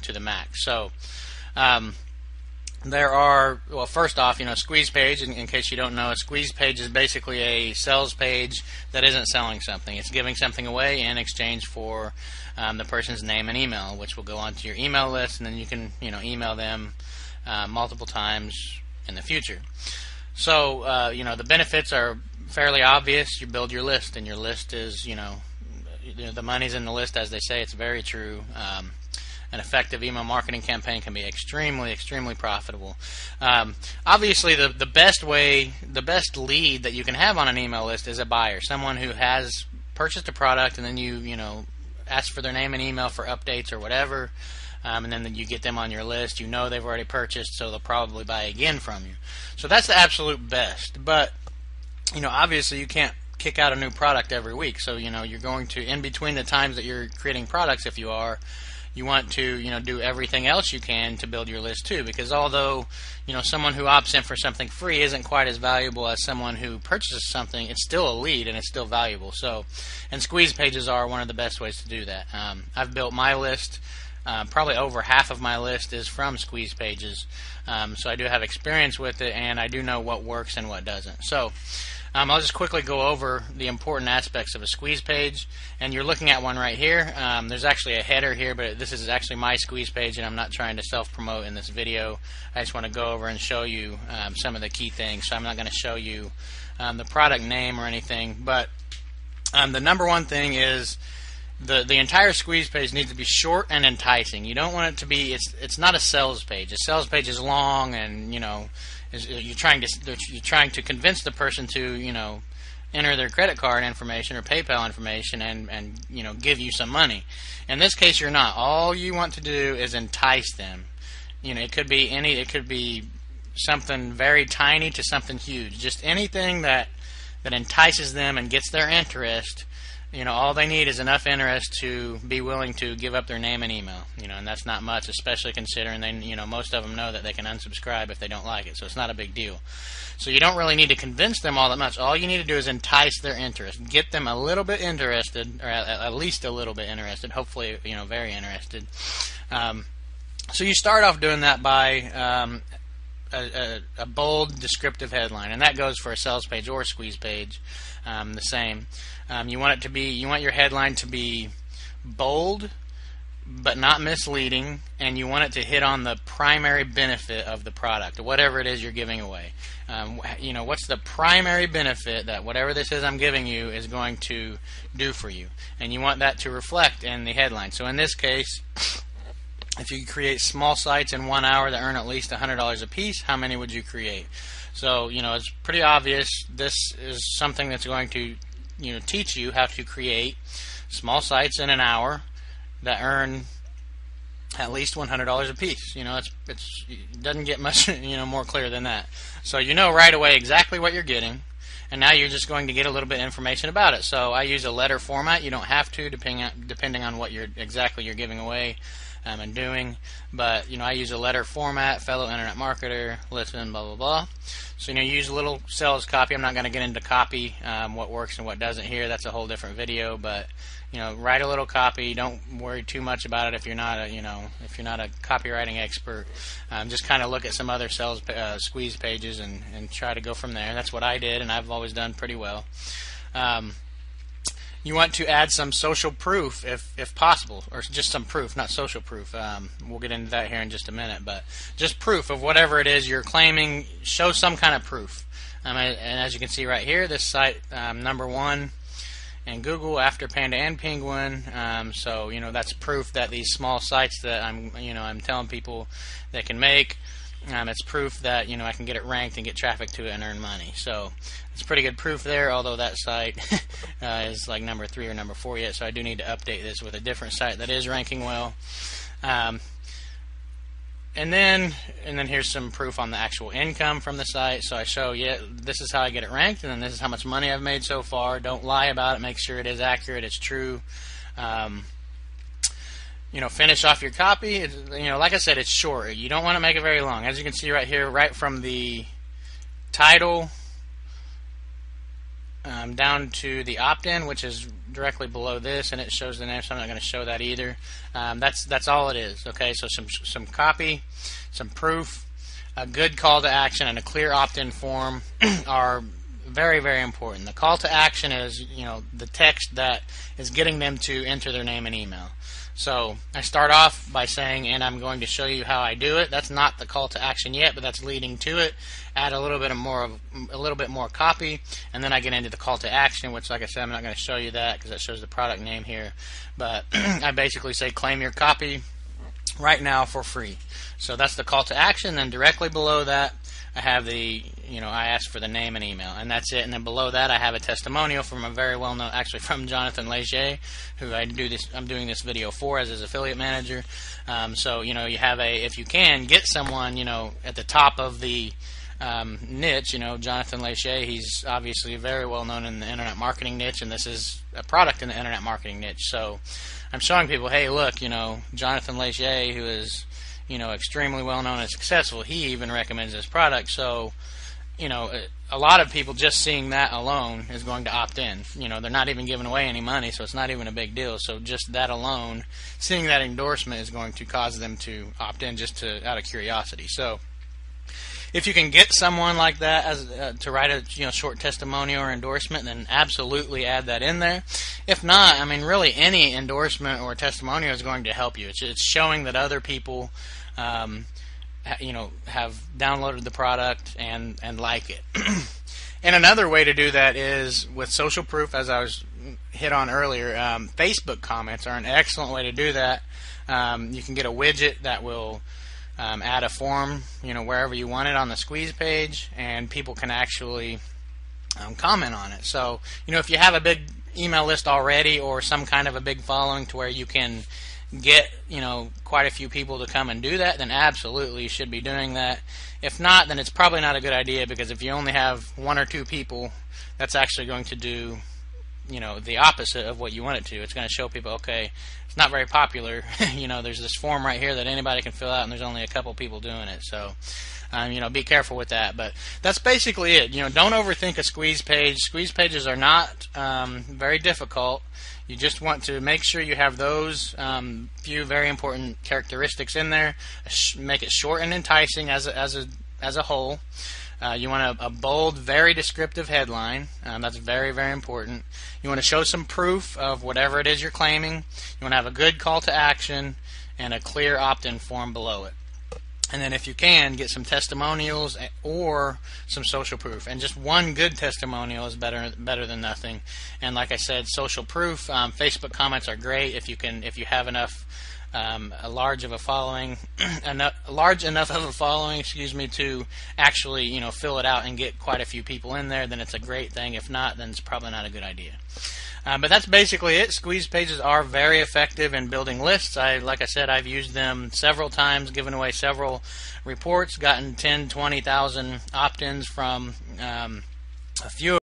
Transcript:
to the max. So there are, well, first off, squeeze page, in case you don't know, a squeeze page is basically a sales page that isn't selling something. It's giving something away in exchange for the person's name and email, which will go onto your email list, and then you can email them multiple times in the future. So the benefits are fairly obvious. You build your list, and your list is the money's in the list, as they say. It's very true. An effective email marketing campaign can be extremely profitable. Obviously, the best lead that you can have on an email list is a buyer, someone who has purchased a product, and then you ask for their name and email for updates or whatever, and then you get them on your list. They've already purchased, so they'll probably buy again from you. So that's the absolute best. But obviously, you can't kick out a new product every week. So you're going to, in between the times that you're creating products, if you are, you want to do everything else you can to build your list too, because although someone who opts in for something free isn't quite as valuable as someone who purchases something, it's still a lead and it's still valuable. So, and squeeze pages are one of the best ways to do that. I've built my list. Probably over half of my list is from squeeze pages, so I do have experience with it, and I do know what works and what doesn't. So I'll just quickly go over the important aspects of a squeeze page, and you're looking at one right here. There's actually a header here, but this is actually my squeeze page, and I'm not trying to self-promote in this video. I just want to go over and show you some of the key things. So I'm not going to show you the product name or anything, but the number one thing is the entire squeeze page needs to be short and enticing. You don't want it to be, it's not a sales page. A sales page is long, and you're trying to convince the person to enter their credit card information or PayPal information and give you some money. In this case, you're not. All you want to do is entice them. It could be something very tiny to something huge. Just anything that entices them and gets their interest. All they need is enough interest to be willing to give up their name and email. And that's not much, especially considering most of them know that they can unsubscribe if they don't like it. So it's not a big deal. So you don't really need to convince them all that much. All you need to do is entice their interest, get them a little bit interested, or at least a little bit interested. Hopefully, very interested. So you start off doing that by a bold, descriptive headline, and that goes for a sales page or a squeeze page. The same. You want your headline to be bold, but not misleading, and you want it to hit on the primary benefit of the product, whatever it is you're giving away. What's the primary benefit that whatever this is I'm giving you is going to do for you, and you want that to reflect in the headline. So in this case, if you create small sites in 1 hour that earn at least $100 a piece, how many would you create? So, it's pretty obvious this is something that's going to, teach you how to create small sites in an hour that earn at least $100 a piece. It doesn't get much, more clear than that. So right away exactly what you're getting, and now you're just going to get a little bit of information about it. So I use a letter format. You don't have to, depending on what you're giving away and doing, but I use a letter format, fellow internet marketer, listen, blah blah blah. So use a little sales copy. I'm not going to get into copy, what works and what doesn't here. That's a whole different video. But write a little copy. Don't worry too much about it if you're not a copywriting expert. Just kind of look at some other sales squeeze pages and try to go from there. That's what I did, and I've always done pretty well. You want to add some social proof if possible, or just some proof, not social proof. We'll get into that here in just a minute, but just proof of whatever it is you're claiming. Show some kind of proof. And as you can see right here, this site number one in Google after Panda and Penguin. So that's proof that these small sites that I'm telling people they can make. It's proof that I can get it ranked and get traffic to it and earn money. So it's pretty good proof there, although that site is like number 3 or number 4 yet, so I do need to update this with a different site that is ranking well. And then here's some proof on the actual income from the site. So I show, this is how I get it ranked, and then this is how much money I've made so far. Don't lie about it. Make sure it is accurate, it's true. Finish off your copy. Like I said, it's short. You don't want to make it very long. As you can see right here, right from the title down to the opt-in, which is directly below this, and it shows the name, so I'm not going to show that either. That's all it is. Okay, so some copy, some proof, a good call to action, and a clear opt-in form are very, very important. The call to action is, the text that is getting them to enter their name and email. So I start off by saying, and I'm going to show you how I do it. That's not the call to action yet, but that's leading to it. Add a little bit more copy, and then I get into the call to action, which, like I said, I'm not going to show you that because that shows the product name here. But I basically say, claim your copy right now for free. So that's the call to action. Then directly below that, I have I ask for the name and email, and that's it. And then below that, I have a testimonial from a very well-known, actually from Jonathan Leger, who I'm doing this video for as his affiliate manager. So you have if you can get someone, at the top of the niche, Jonathan Leger, he's obviously very well known in the internet marketing niche, and this is a product in the internet marketing niche. So I'm showing people, hey, look, Jonathan Leger, who is extremely well known and successful, he even recommends this product. So, a lot of people just seeing that alone is going to opt in. They're not even giving away any money, so it's not even a big deal. So just that alone, seeing that endorsement is going to cause them to opt in just out of curiosity. So if you can get someone like that as to write a short testimonial or endorsement, then absolutely add that in there. If not, really any endorsement or testimonial is going to help you. It's showing that other people, have downloaded the product and like it. And another way to do that is with social proof, as I was hit on earlier. Facebook comments are an excellent way to do that. You can get a widget that will add a form, wherever you want it on the Squeeze page, and people can actually comment on it. So, if you have a big email list already or some kind of a big following to where you can get, quite a few people to come and do that, then absolutely you should be doing that. If not, then it's probably not a good idea, because if you only have 1 or 2 people, that's actually going to do the opposite of what you want it to. It's going to show people, okay, it's not very popular. There's this form right here that anybody can fill out, and there's only a couple people doing it. So, be careful with that. But that's basically it. Don't overthink a Squeeze page. Squeeze pages are not very difficult. You just want to make sure you have those few very important characteristics in there. Make it short and enticing as a whole. You want a bold, very descriptive headline. That's very, very important. You want to show some proof of whatever it is you're claiming. You want to have a good call to action and a clear opt-in form below it. And then if you can, get some testimonials or some social proof. And just one good testimonial is better than nothing. And like I said, social proof, Facebook comments are great if you have enough a large enough of a following, to actually fill it out and get quite a few people in there. Then it's a great thing. If not, then it's probably not a good idea. But that's basically it. Squeeze pages are very effective in building lists. Like I said, I've used them several times, given away several reports, gotten 10, 20,000 opt-ins from a few